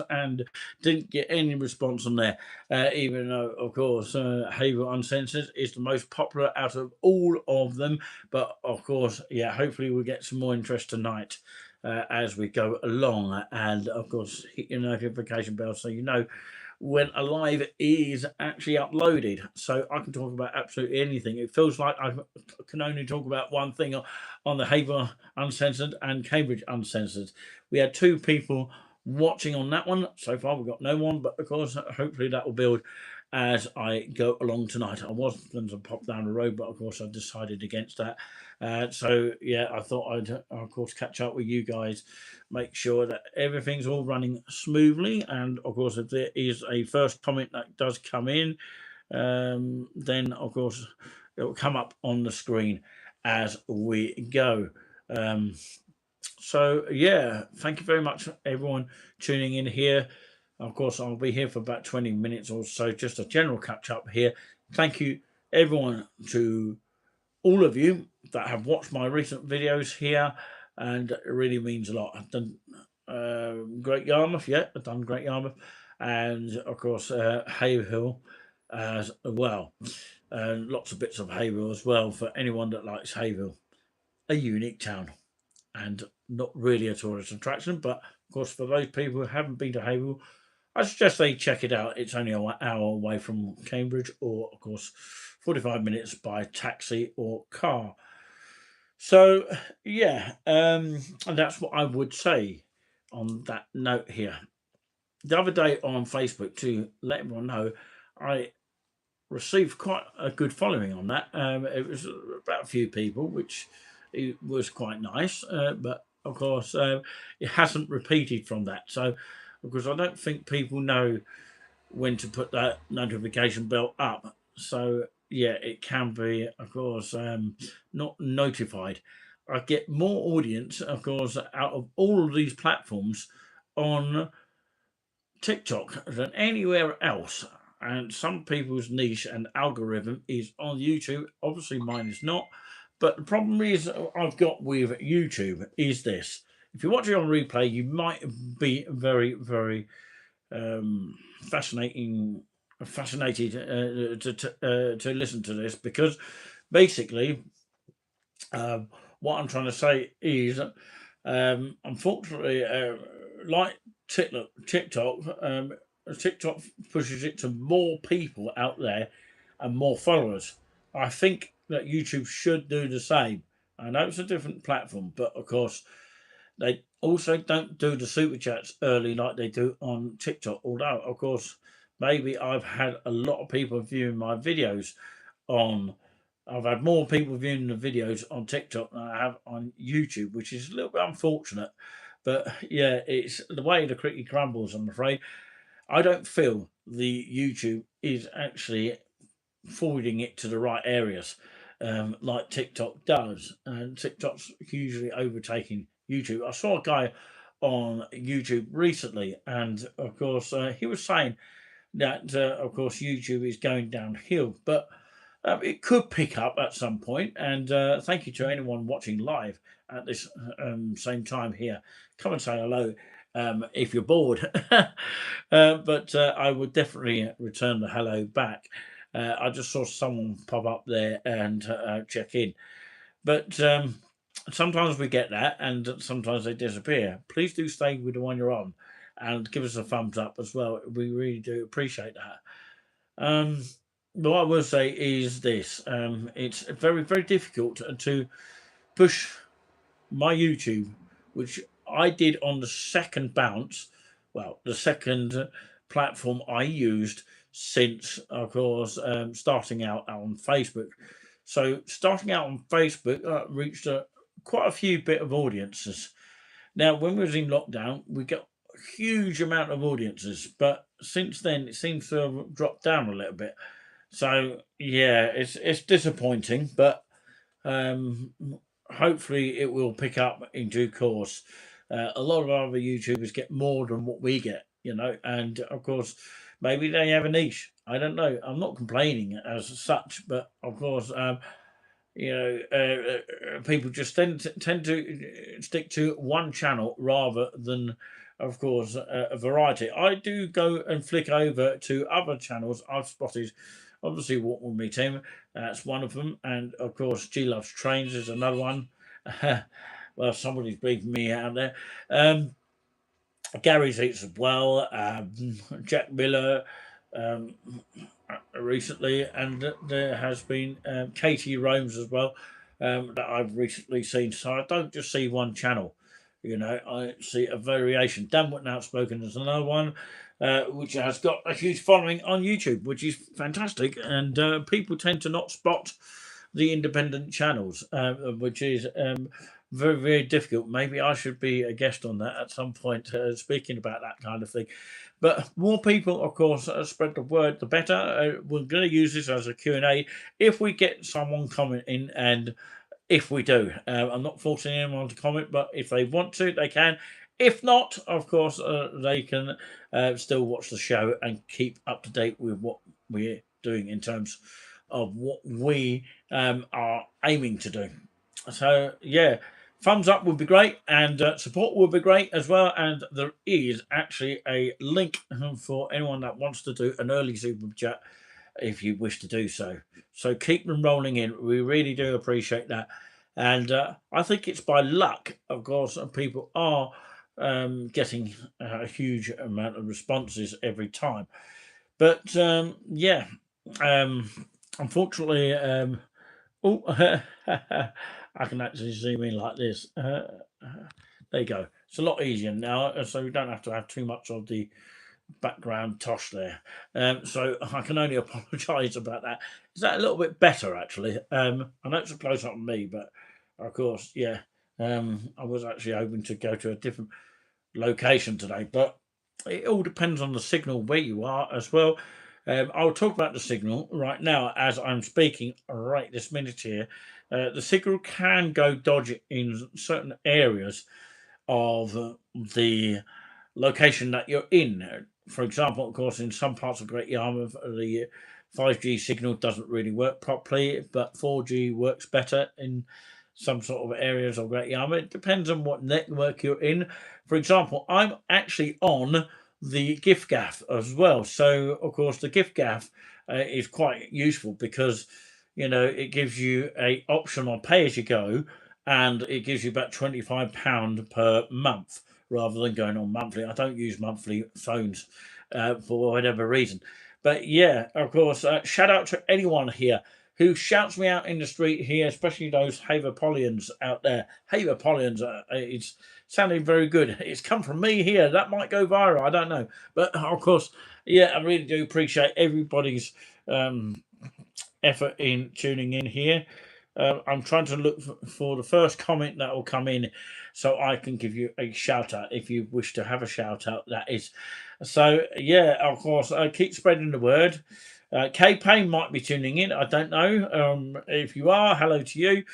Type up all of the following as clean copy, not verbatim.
and didn't get any response on there. Even though, of course, Haverhill Uncensored is the most popular out of all of them. But of course, yeah, hopefully we'll get some more interest tonight as we go along. And of course, hit your notification bell so you know when a live is actually uploaded. So I can talk about absolutely anything. It feels like I can only talk about one thing on the Haver Uncensored and Cambridge Uncensored. We had two people watching on that one. So far, we've got no one, but of course, hopefully that will build as I go along tonight. I was going to pop down the road, but of course, I decided against that. So yeah, I thought I'd of course catch up with you guys, make sure that everything's all running smoothly, and of course, if there is a first comment that does come in, then of course it will come up on the screen as we go. Um, so yeah, thank you very much, everyone tuning in here. Of course, I'll be here for about 20 minutes or so, just a general catch up here. Thank you, everyone, to all of you that have watched my recent videos here, and it really means a lot. I've done Great Yarmouth, yeah, I've done Great Yarmouth, and of course, Haverhill as well. Lots of bits of Haverhill as well for anyone that likes Haverhill, a unique town and not really a tourist attraction. But of course, for those people who haven't been to Haverhill, I suggest they check it out. It's only an hour away from Cambridge, or of course, 45 minutes by taxi or car. So yeah, and that's what I would say on that note here. The other day on Facebook, to let everyone know, I received quite a good following on that. It was about a few people, which it was quite nice. But of course, it hasn't repeated from that. So, because I don't think people know when to put that notification bell up. So yeah, it can be, of course, not notified. I get more audience, of course, out of all of these platforms on TikTok than anywhere else. And some people's niche and algorithm is on YouTube. Obviously, mine is not. But the problem is I've got with YouTube is this: if you watch it on replay, you might be very, very fascinating, fascinated to listen to this, because basically, what I'm trying to say is, unfortunately, like TikTok, TikTok pushes it to more people out there and more followers. I think that YouTube should do the same. I know it's a different platform, but of course, they also don't do the super chats early like they do on TikTok. Although, of course, maybe I've had a lot of people viewing my videos on. I've had more people viewing the videos on TikTok than I have on YouTube, which is a little bit unfortunate. But yeah, it's the way the cookie crumbles, I'm afraid. I don't feel the YouTube is actually forwarding it to the right areas, like TikTok does. And TikTok's hugely overtaking YouTube. I saw a guy on YouTube recently, and of course, he was saying that, of course, YouTube is going downhill, but it could pick up at some point. And thank you to anyone watching live at this same time here. Come and say hello if you're bored. But I would definitely return the hello back. I just saw someone pop up there and check in. But sometimes we get that, and sometimes they disappear. Please do stay with the one you're on and give us a thumbs up as well. We really do appreciate that. What I will say is this: it's very, very difficult to push my YouTube, which I did on the second bounce. Well, the second platform I used since, of course, starting out on Facebook. So starting out on Facebook reached quite a few bit of audiences. Now, when we was in lockdown, we got a huge amount of audiences, but since then it seems to have dropped down a little bit. So yeah, it's disappointing, but um, hopefully it will pick up in due course. A lot of other YouTubers get more than what we get, and of course, maybe they have a niche. I don't know. I'm not complaining as such, but of course, people just tend to stick to one channel rather than, of course, a variety. I do go and flick over to other channels I've spotted. Obviously, What Would Me Team, that's one of them, and of course, G Loves Trains is another one. Well, somebody's beeping me out there. Gary's Eats as well, Jack Miller um, recently, and there has been Katie Romes as well that I've recently seen. So I don't just see one channel, I see a variation. Dan Witten Outspoken is another one. Which has got a huge following on YouTube, which is fantastic, and people tend to not spot the independent channels, which is very, very difficult. Maybe I should be a guest on that at some point, speaking about that kind of thing. But more people, of course, spread the word, the better. We're going to use this as a Q&A if we get someone commenting, and if we do. I'm not forcing anyone to comment, but if they want to, they can. If not, of course, they can still watch the show and keep up to date with what we're doing in terms of what we are aiming to do. So, yeah, thumbs up would be great, and support would be great as well. And there is actually a link for anyone that wants to do an early super chat if you wish to do so. So keep them rolling in. We really do appreciate that. And I think it's by luck, of course, people are getting a huge amount of responses every time. But yeah, unfortunately, oh, I can actually zoom in like this. There you go. It's a lot easier now, so we don't have to have too much of the background tosh there. So I can only apologise about that. Is that a little bit better, actually? I know it's a close up on me, but of course, yeah. I was actually hoping to go to a different location today, but it all depends on the signal where you are as well. I'll talk about the signal right now as I'm speaking right this minute here. The signal can go dodgy in certain areas of the location that you're in. For example, of course, in some parts of Great Yarmouth, the 5G signal doesn't really work properly, but 4G works better in some sort of areas of Great Yarmouth. It depends on what network you're in. For example, I'm actually on the gift gaff as well. So, of course, the gift gaff is quite useful because, it gives you a option on pay as you go, and it gives you about £25 per month rather than going on monthly. I don't use monthly phones for whatever reason. But yeah, of course, shout out to anyone here who shouts me out in the street here, especially those Haverpolians out there. Haverpolians, it's sounding very good. It's come from me here. That might go viral. I don't know. But of course, yeah, I really do appreciate everybody's effort in tuning in here. I'm trying to look for the first comment that will come in so I can give you a shout out if you wish to have a shout out, that is. So, yeah, of course, keep spreading the word. K Payne might be tuning in. I don't know. If you are, hello to you.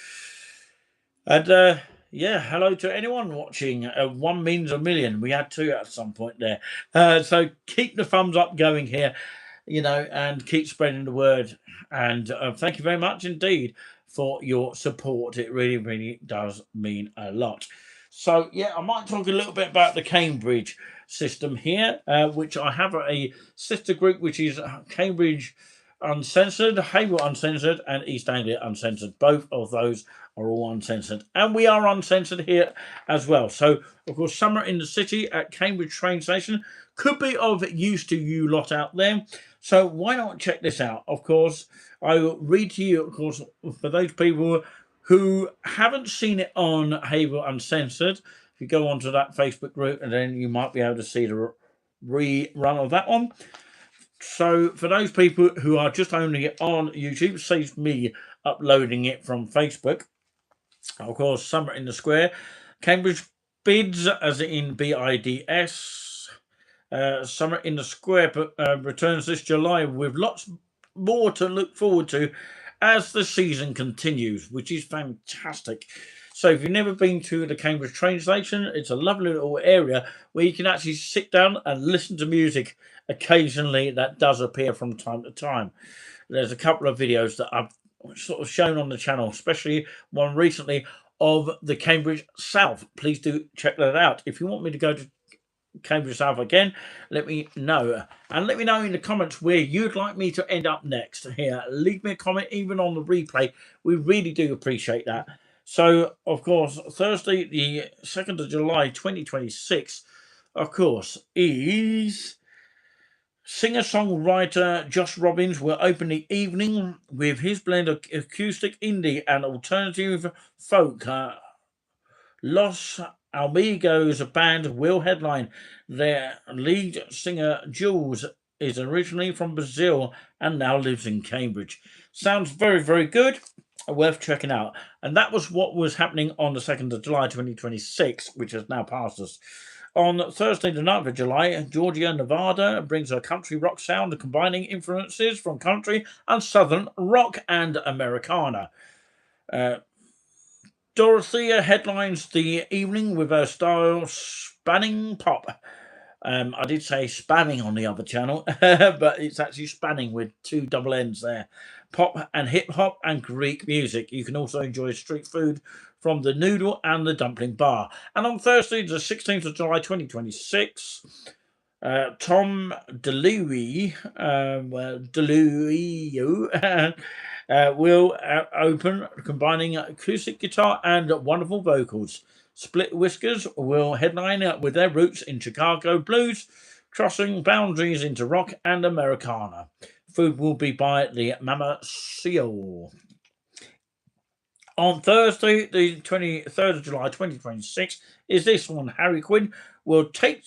And yeah, hello to anyone watching. One means a million. We had two at some point there. So keep the thumbs up going here, and keep spreading the word. And thank you very much indeed for your support. It really, really does mean a lot. So, yeah, I might talk a little bit about the Cambridge system here, which I have a sister group, which is Cambridge Uncensored, Hayward Uncensored, and East Anglia Uncensored. Both of those are all uncensored. And we are uncensored here as well. So, of course, Summer in the City at Cambridge train station could be of use to you lot out there. So why not check this out? Of course, I will read to you, of course, for those people who haven't seen it on Havel Uncensored. If you go onto that Facebook group, and then you might be able to see the rerun of that one. So for those people who are just owning it on YouTube, saves me uploading it from Facebook. Of course, Summer in the Square. Cambridge bids, as in BIDS. Summer in the Square returns this July with lots more to look forward to as the season continues, which is fantastic. So if you've never been to the Cambridge train station, it's a lovely little area where you can actually sit down and listen to music. Occasionally, that does appear from time to time. There's a couple of videos that I've sort of shown on the channel, especially one recently of the Cambridge South. Please do check that out. If you want me to go to Cambridge South again, let me know. And let me know in the comments where you'd like me to end up next. Here, leave me a comment, even on the replay. We really do appreciate that. So, of course, Thursday, the 2nd of July, 2026, of course, is singer-songwriter Josh Robbins will open the evening with his blend of acoustic indie and alternative folk. Los Amigos band will headline. Their lead singer, Jules, is originally from Brazil and now lives in Cambridge. Sounds very, very good. Worth checking out. And that was what was happening on the 2nd of July 2026, which has now passed us. On Thursday, the 9th of July, Georgia, Nevada brings a country rock sound combining influences from country and southern rock and Americana. Dorothea headlines the evening with her style spanning pop. I did say spamming on the other channel, but it's actually spanning with two double N's there. Pop and hip hop and Greek music. You can also enjoy street food from the Noodle and the Dumpling Bar. And on Thursday, the 16th of July 2026, Tom DeLuey, will open, combining acoustic guitar and wonderful vocals. Split Whiskers will headline with their roots in Chicago blues, crossing boundaries into rock and Americana. Food will be by the Mama Seal. On Thursday, the 23rd of July 2026, is this one. Harry Quinn will take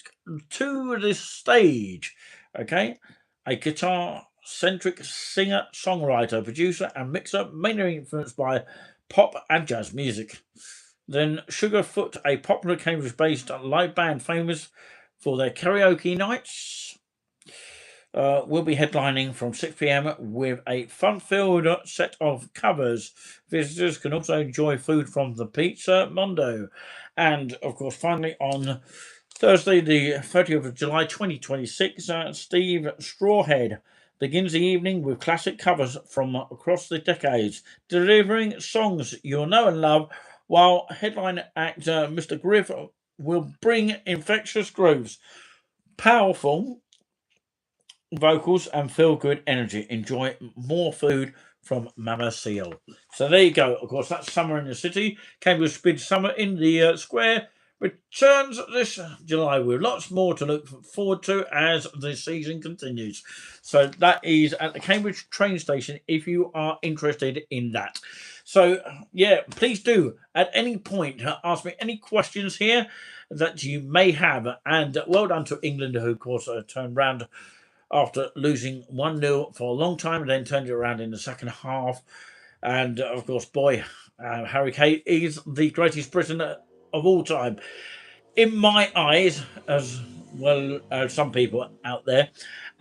to the stage. Okay, a guitar-centric singer, songwriter, producer, and mixer, mainly influenced by pop and jazz music. Then Sugarfoot, a popular Cambridge-based live band famous for their karaoke nights, will be headlining from 6 p.m. with a fun-filled set of covers. Visitors can also enjoy food from the Pizza Mondo. And, of course, finally on Thursday, the 30th of July 2026, Steve Strawhead begins the evening with classic covers from across the decades, delivering songs you'll know and love, while headline actor Mr. Griff will bring infectious grooves, powerful vocals, and feel-good energy. Enjoy more food from Mama Seal. So there you go. Of course, that's Summer in the City. Cambridge Speed Summer in the Square returns this July with lots more to look forward to as the season continues. So that is at the Cambridge train station if you are interested in that. So yeah, please do at any point ask me any questions here that you may have. And well done to England, who of course turned round after losing 1-0 for a long time and then turned it around in the second half. And of course, boy, Harry Kane is the greatest Briton of all time, in my eyes, as well as some people out there.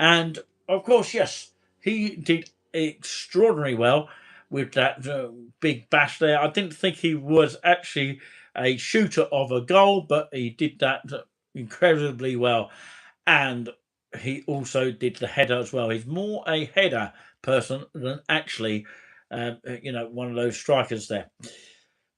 And of course, yes, he did extraordinarily well with that big bash there. I didn't think he was actually a shooter of a goal, but he did that incredibly well. And he also did the header as well. He's more a header person than actually, one of those strikers there.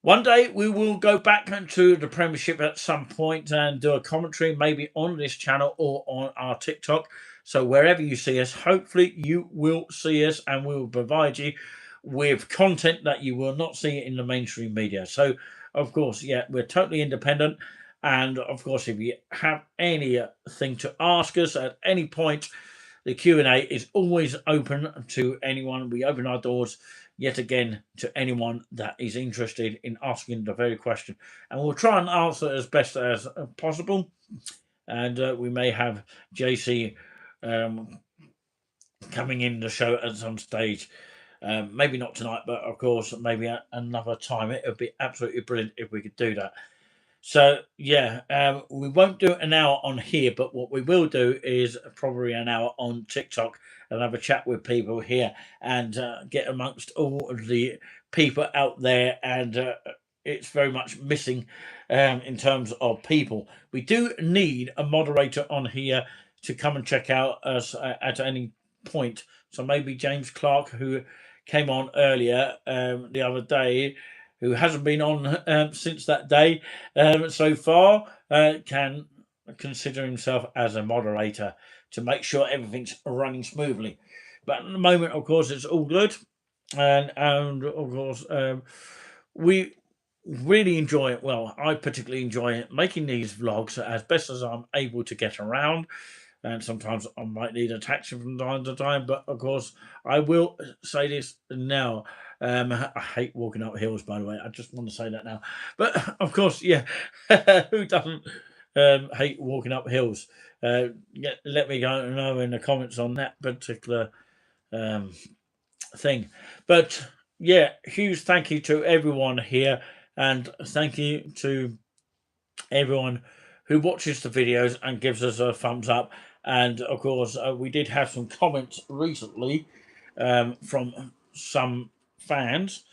One day we will go back to the Premiership at some point and do a commentary, maybe on this channel or on our TikTok. So wherever you see us, hopefully you will see us and we will provide you with content that you will not see in the mainstream media. So, of course, yeah, we're totally independent. And, of course, if you have anything to ask us at any point, the Q&A is always open to anyone. We open our doors yet again to anyone that is interested in asking the very question. And we'll try and answer as best as possible. And we may have JC coming in the show at some stage. Maybe not tonight, but of course, maybe another time. It would be absolutely brilliant if we could do that. So, yeah, we won't do an hour on here, but what we will do is probably an hour on TikTok and have a chat with people here and get amongst all of the people out there. And it's very much missing in terms of people. We do need a moderator on here to come and check out us at any point. So maybe James Clark, who came on earlier the other day, who hasn't been on since that day so far, can consider himself as a moderator to make sure everything's running smoothly. But at the moment, of course, it's all good, and of course, we really enjoy it. Well, I particularly enjoy it making these vlogs as best as I'm able to get around, and sometimes I might need a taxi from time to time. But of course, I will say this now. I hate walking up hills, by the way. I just want to say that now. But of course, yeah, who doesn't hate walking up hills? Let me know in the comments on that particular um, thing. But yeah, huge thank you to everyone here, and thank you to everyone who watches the videos and gives us a thumbs up. And of course, we did have some comments recently from some fans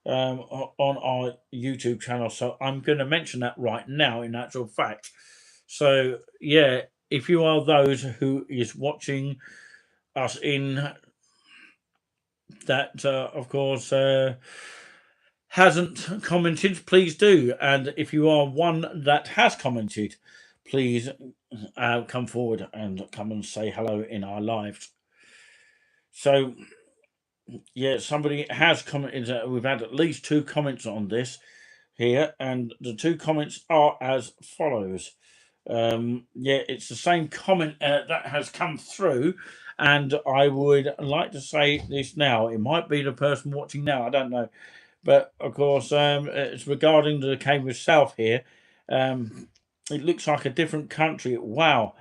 on our YouTube channel. So I'm going to mention that right now, in actual fact. So yeah, if you are those who is watching us in that, of course, hasn't commented, please do. And if you are one that has commented, please come forward and come and say hello in our lives. So, yeah, somebody has commented. We've had at least 2 comments on this here, and the 2 comments are as follows. Yeah, it's the same comment that has come through, and I would like to say this now. It might be the person watching now, I don't know. But of course, it's regarding the Cambridge South here. It looks like a different country. Wow,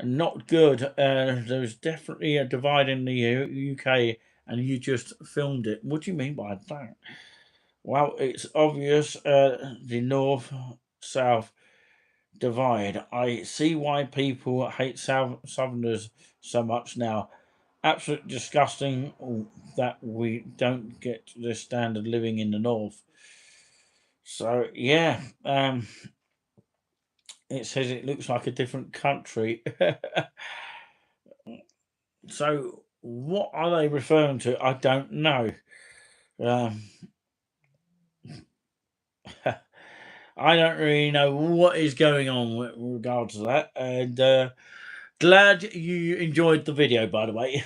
not good. There's definitely a divide in the UK, and you just filmed it. What do you mean by that? Well, it's obvious the North South divide. I see why people hate Southerners so much now. Absolutely disgusting that we don't get the standard living in the North. So yeah, it says it looks like a different country. So what are they referring to? I don't know. Um, I don't really know what is going on with regards to that, and glad you enjoyed the video, by the way.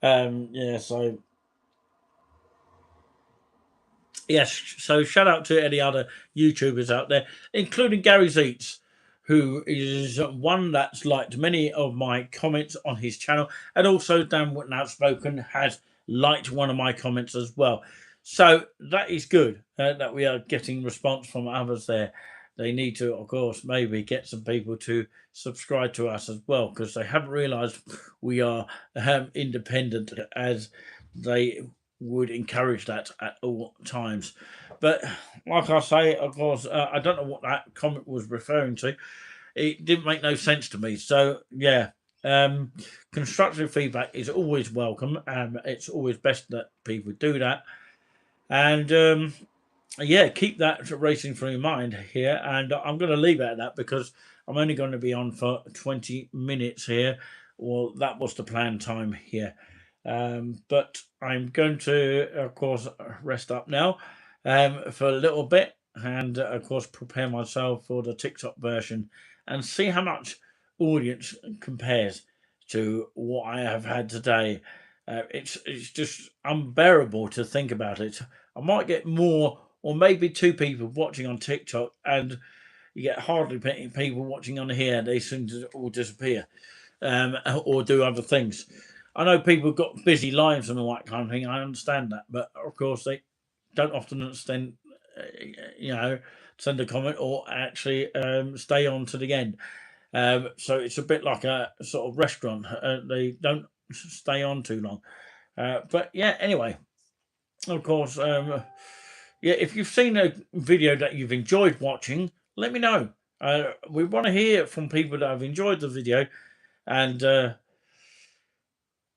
Yeah, so yes, so shout out to any other YouTubers out there, including Gary Zeitz, who is one that's liked many of my comments on his channel, and also Dan Witten Outspoken has liked one of my comments as well. So that is good that we are getting response from others there. They need to, of course, maybe get some people to subscribe to us as well, because they haven't realised we are independent, as they would encourage that at all times. But like I say, of course, I don't know what that comment was referring to. It didn't make no sense to me. So yeah, constructive feedback is always welcome. It's always best that people do that. And yeah, keep that racing through your mind here. And I'm going to leave it at that, because I'm only going to be on for 20 minutes here. Well, that was the planned time here. But I'm going to, of course, rest up now for a little bit, and, of course, prepare myself for the TikTok version and see how much audience compares to what I have had today. It's just unbearable to think about it. I might get more, or maybe 2 people watching on TikTok, and you get hardly people watching on here. They seem to all disappear, or do other things. I know people have got busy lives and all that kind of thing. I understand that, but of course they don't often understand, you know, send a comment or actually stay on to the end. So it's a bit like a sort of restaurant. They don't stay on too long. But yeah, anyway, of course, yeah, if you've seen a video that you've enjoyed watching, let me know. We want to hear from people that have enjoyed the video, and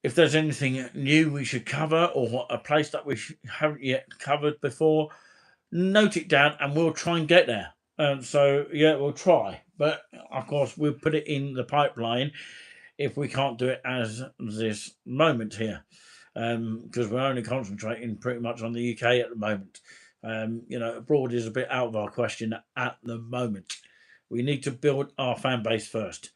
if there's anything new we should cover, or a place that we haven't yet covered before, note it down and we'll try and get there. So, yeah, we'll try. But, of course, we'll put it in the pipeline if we can't do it as this moment here. Because we're only concentrating pretty much on the UK at the moment. You know, abroad is a bit out of our question at the moment. We need to build our fan base first.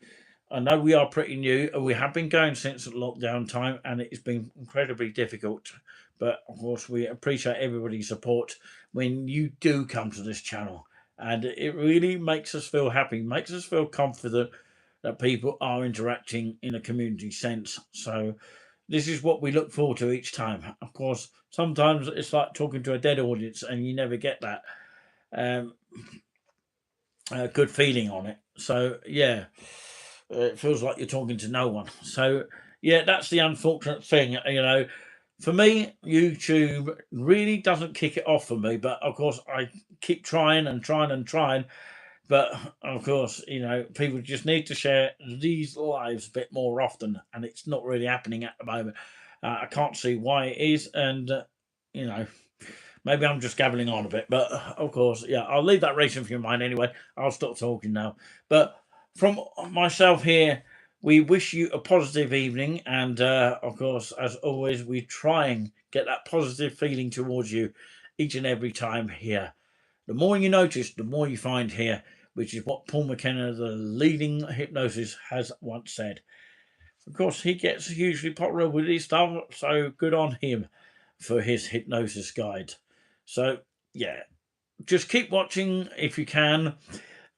I know we are pretty new. We have been going since lockdown time, and it's been incredibly difficult. But of course, we appreciate everybody's support when you do come to this channel, and it really makes us feel happy, makes us feel confident that people are interacting in a community sense. So this is what we look forward to each time. Of course, sometimes it's like talking to a dead audience, and you never get that um, good feeling on it. So yeah, it feels like you're talking to no one. So yeah, that's the unfortunate thing. For me, YouTube really doesn't kick it off for me. But of course, I keep trying and trying and trying. But of course, people just need to share these lives a bit more often, and it's not really happening at the moment. I can't see why it is, and you know, maybe I'm just gabbling on a bit. But of course, yeah, I'll leave that racing for your mind anyway. I'll stop talking now. But from myself here, we wish you a positive evening, and of course, as always, we try and get that positive feeling towards you each and every time here. The more you notice, the more you find here, which is what Paul McKenna, the leading hypnosis, has once said. Of course, he gets hugely popular with his stuff, so good on him for his hypnosis guide. So, yeah, just keep watching if you can.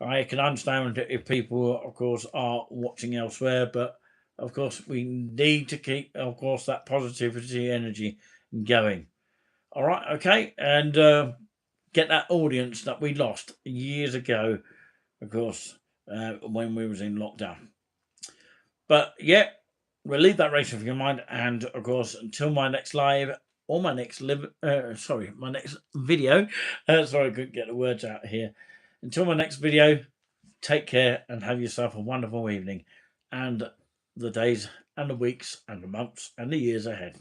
I can understand if people, of course, are watching elsewhere, but of course, we need to keep, of course, that positivity energy going. All right, okay, and get that audience that we lost years ago, of course, when we was in lockdown. But yeah, we'll leave that racing for your mind, and of course, until my next live or my next my next video. Sorry, I couldn't get the words out here. Until my next video, take care and have yourself a wonderful evening, and the days and the weeks and the months and the years ahead.